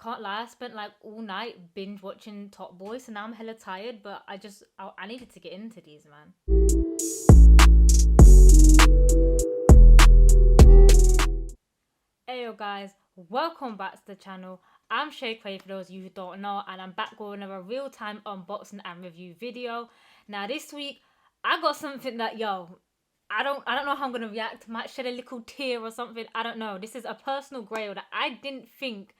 can't lie, I spent like all night binge watching Top Boy, so now I'm hella tired, but I needed to get into these, man. Heyo guys, welcome back to the channel. I'm Shay Quay for those of you who don't know, and I'm back with another real-time unboxing and review video. Now this week, I got something that, I don't know how I'm going to react. Might shed a little tear or something, I don't know. This is a personal grail that I didn't think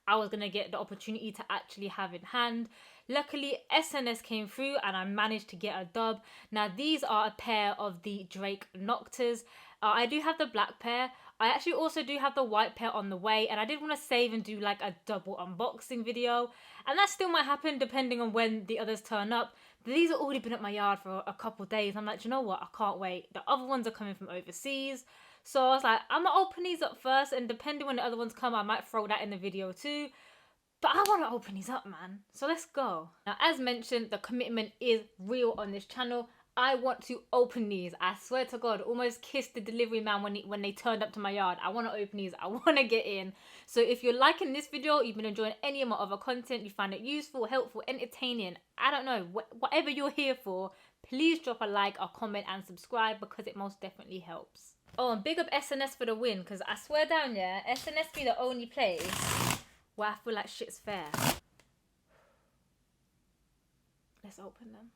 I was going to get the opportunity to actually have in hand. Luckily, SNS came through and I managed to get a dub. Now these are a pair of the Drake Noctas. I do have the black pair. I actually also do have the white pair on the way, and I did want to save and do like a double unboxing video, and that still might happen depending on when the others turn up. But these have already been at my yard for a couple of days. I'm like, you know what, I can't wait. The other ones are coming from overseas, so I was like, I'm gonna open these up first, and depending when the other ones come, I might throw that in the video too. But I want to open these up, man, so let's go. Now as mentioned, the commitment is real on this channel. I want to open these. I swear to God, almost kissed the delivery man when they turned up to my yard. I want to open these. I want to get in. So if you're liking this video, you've been enjoying any of my other content, you find it useful, helpful, entertaining, I don't know, whatever you're here for, please drop a like, a comment, and subscribe, because it most definitely helps. Oh, and big up SNS for the win, because I swear down, yeah, SNS be the only place where I feel like shit's fair. Let's open them.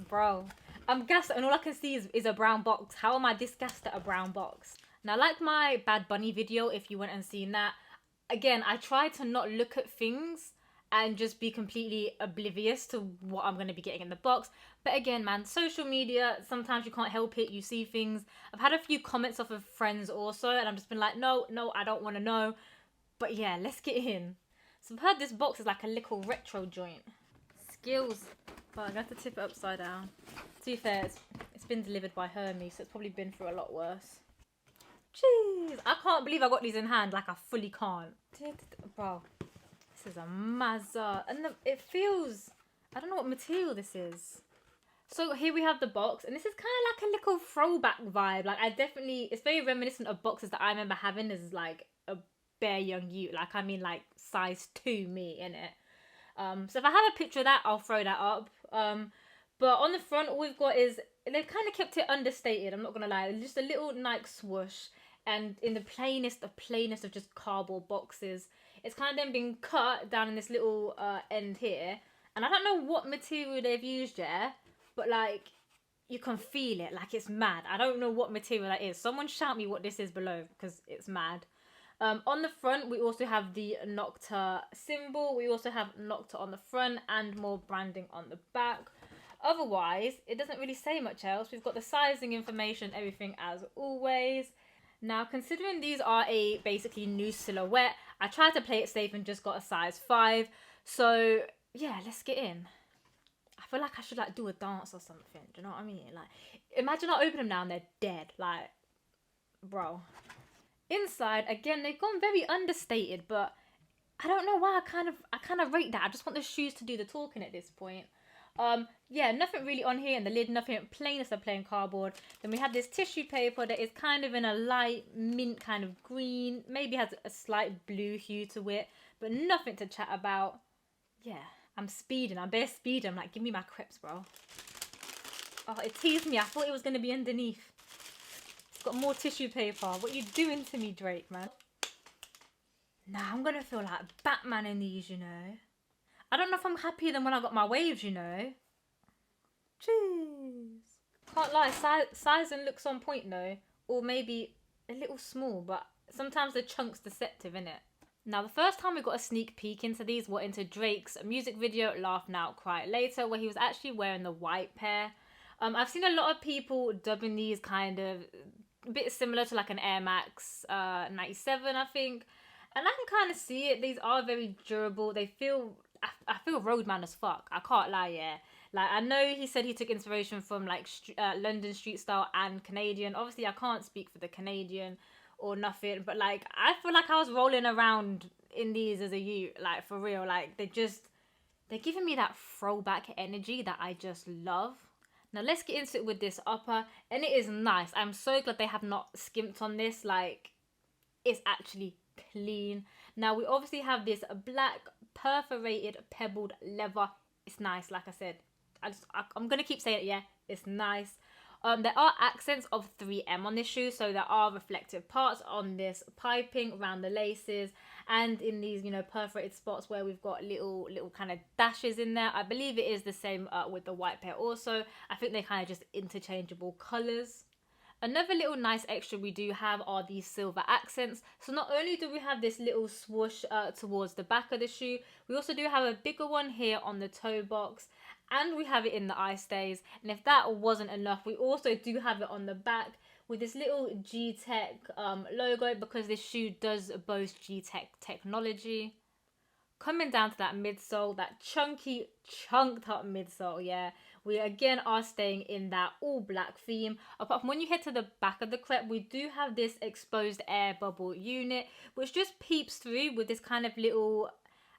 Bro, I'm gassed and all I can see is a brown box. How am I this gassed at a brown box? Now, like my Bad Bunny video, if you went and seen that, again, I try to not look at things and just be completely oblivious to what I'm going to be getting in the box. But again, man, social media, sometimes you can't help it. You see things. I've had a few comments off of friends also, and I've just been like, no, I don't want to know. But yeah, let's get in. So I've heard this box is like a little retro joint. Skills, but I'm going to have to tip it upside down. To be fair, it's been delivered by Hermes, so it's probably been through a lot worse. Jeez, I can't believe I got these in hand. Like, I fully can't. Bro, this is a mazza. And it feels, I don't know what material this is. So here we have the box, and this is kind of like a little throwback vibe. Like, it's very reminiscent of boxes that I remember having as like a bare young you. Like, I mean like size 2 me, innit? So if I have a picture of that, I'll throw that up. But on the front, all we've got is, they've kind of kept it understated, I'm not gonna lie. Just a little Nike swoosh, and in the plainest of just cardboard boxes. It's kind of then been cut down in this little end here, and I don't know what material they've used there, but like, you can feel it, like it's mad. I don't know what material that is. Someone shout me what this is below, because it's mad. On the front, we also have the Nocta symbol. We also have Nocta on the front and more branding on the back. Otherwise, it doesn't really say much else. We've got the sizing information, everything as always. Now, considering these are a basically new silhouette, I tried to play it safe and just got a size 5. So, yeah, let's get in. I feel like I should like do a dance or something. Do you know what I mean? Like, imagine I open them now and they're dead. Like, bro. Inside, again, they've gone very understated, but I don't know why I kind of rate that. I just want the shoes to do the talking at this point. Yeah, nothing really on here in the lid, nothing plain as a plain cardboard. Then we have this tissue paper that is kind of in a light mint kind of green, maybe has a slight blue hue to it, but nothing to chat about. Yeah, I'm speeding, I'm bare speeding. I'm like, give me my crepes, bro. Oh, it teased me. I thought it was going to be underneath. Got more tissue paper. What are you doing to me, Drake, man? Nah, I'm gonna feel like Batman in these, you know. I don't know if I'm happier than when I got my waves, you know. Jeez. Can't lie, size and looks on point though. Or maybe a little small, but sometimes the chunk's deceptive, innit? Now, the first time we got a sneak peek into these were into Drake's music video, Laugh Now, Cry Later, where he was actually wearing the white pair. I've seen a lot of people dubbing these kind of a bit similar to like an Air Max 97, I think, and I can kind of see it. These are very durable. They feel, I feel ROADMAN as fuck. I can't lie, yeah. Like, I know he said he took inspiration from like London street style and Canadian. Obviously, I can't speak for the Canadian or nothing, but like, I feel like I was rolling around in these as a youth, like for real. Like, they're giving me that throwback energy that I just love. Now let's get into it with this upper, and it is nice. I'm so glad they have not skimped on this. Like, it's actually clean. Now we obviously have this black perforated pebbled leather. It's nice, like I said. I'm gonna keep saying it, yeah, it's nice. There are accents of 3M on this shoe, so there are reflective parts on this piping around the laces and in these, you know, perforated spots where we've got little kind of dashes in there. I believe it is the same with the white pair also. I think they're kind of just interchangeable colors. Another little nice extra we do have are these silver accents. So not only do we have this little swoosh towards the back of the shoe, we also do have a bigger one here on the toe box, and we have it in the eye stays. And if that wasn't enough, we also do have it on the back with this little G-Tech logo, because this shoe does boast G-Tech technology. Coming down to that midsole, that chunky, chunked up midsole, yeah, we again are staying in that all black theme. Apart from when you head to the back of the crepe, we do have this exposed air bubble unit, which just peeps through with this kind of little,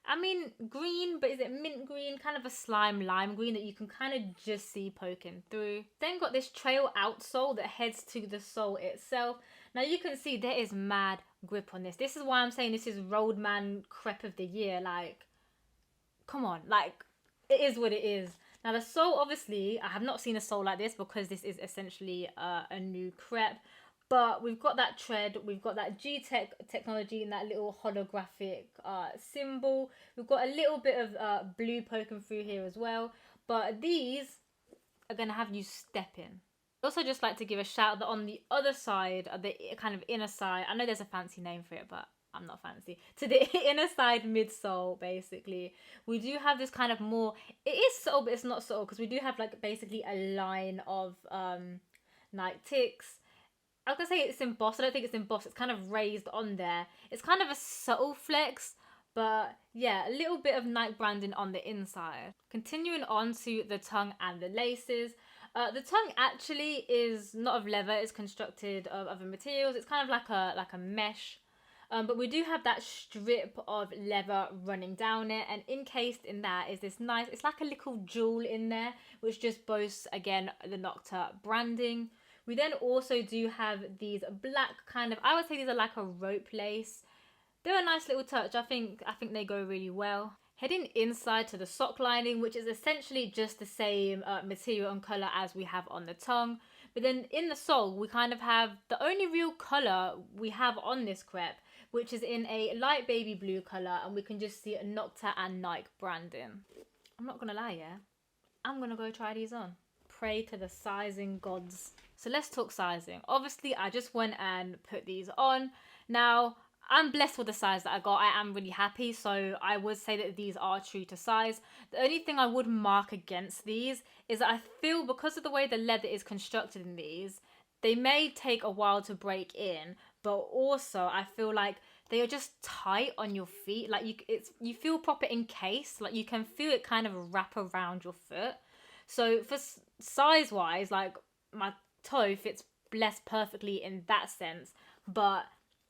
I mean, green, but is it mint green? Kind of a slime lime green that you can kind of just see poking through. Then got this trail outsole that heads to the sole itself. Now you can see there is mad grip on this. This is why I'm saying this is ROADMAN crepe of the year. Like, come on, like, it is what it is. Now the sole, obviously, I have not seen a sole like this because this is essentially a new crepe. But we've got that tread, we've got that G-Tech technology and that little holographic symbol. We've got a little bit of blue poking through here as well. But these are going to have you step in. I also just like to give a shout that on the other side, the kind of inner side, I know there's a fancy name for it, but I'm not fancy. To the inner side midsole, basically, we do have this kind of more, it is subtle, but it's not subtle, because we do have like basically a line of Nike ticks. I was going to say it's embossed. I don't think it's embossed. It's kind of raised on there. It's kind of a subtle flex, but yeah, a little bit of Nike branding on the inside. Continuing on to the tongue and the laces. The tongue actually is not of leather. It's constructed of other materials. It's kind of like a mesh. But we do have that strip of leather running down it, and encased in that is this nice, it's like a little jewel in there, which just boasts, again, the Nocta branding. We then also do have these black kind of, I would say these are like a rope lace. They're a nice little touch. I think they go really well. Heading inside to the sock lining, which is essentially just the same material and colour as we have on the tongue. But then in the sole, we kind of have the only real colour we have on this crepe, which is in a light baby blue colour, and we can just see Nocta and Nike branding. I'm not going to lie, yeah? I'm going to go try these on. Pray to the sizing gods. So let's talk sizing. Obviously, I just went and put these on. Now, I'm blessed with the size that I got. I am really happy, so I would say that these are true to size. The only thing I would mark against these is that I feel because of the way the leather is constructed in these, they may take a while to break in, but also I feel like they are just tight on your feet. Like you feel proper encased. Like you can feel it kind of wrap around your foot. So for size wise, like my toe fits blessed perfectly in that sense, but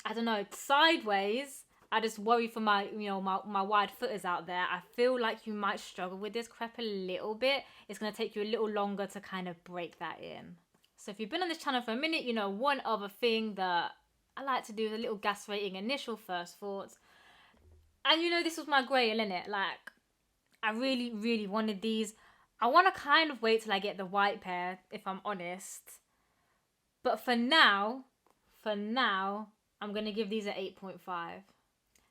I don't know, sideways, I just worry for my, you know, my wide footers out there. I feel like you might struggle with this crepe a little bit. It's going to take you a little longer to kind of break that in. So if you've been on this channel for a minute, you know, one other thing that I like to do is a little gas rating initial first thoughts. And you know, this was my grail, innit? Like, I really, really wanted these. I want to kind of wait till I get the white pair, if I'm honest. But for now, I'm going to give these an 8.5.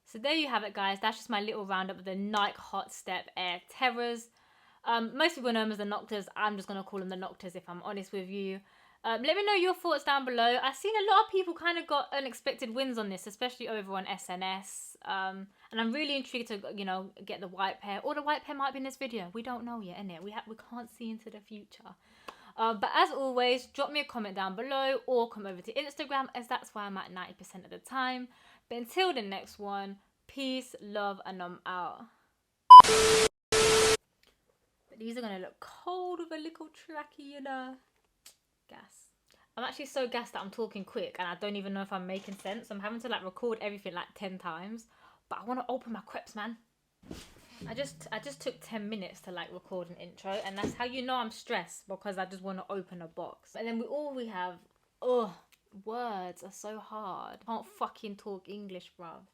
So there you have it, guys. That's just my little roundup of the Nike Hot Step Air Terras. Most people know them as the Noctas. I'm just going to call them the Noctas if I'm honest with you. Let me know your thoughts down below. I've seen a lot of people kind of got unexpected wins on this, especially over on SNS. And I'm really intrigued to, you know, get the white pair. Or the white pair might be in this video. We don't know yet, innit? We can't see into the future. But as always, drop me a comment down below or come over to Instagram, as that's where I'm at 90% of the time. But until the next one, peace, love, and I'm out. But these are going to look cold with a little tracky, you know. Gas. I'm actually so gassed that I'm talking quick and I don't even know if I'm making sense. I'm having to like record everything like 10 times. But I want to open my crepes, man. I just took 10 minutes to like record an intro, and that's how you know I'm stressed, because I just want to open a box. And then we have words are so hard. I can't fucking talk English, bruv.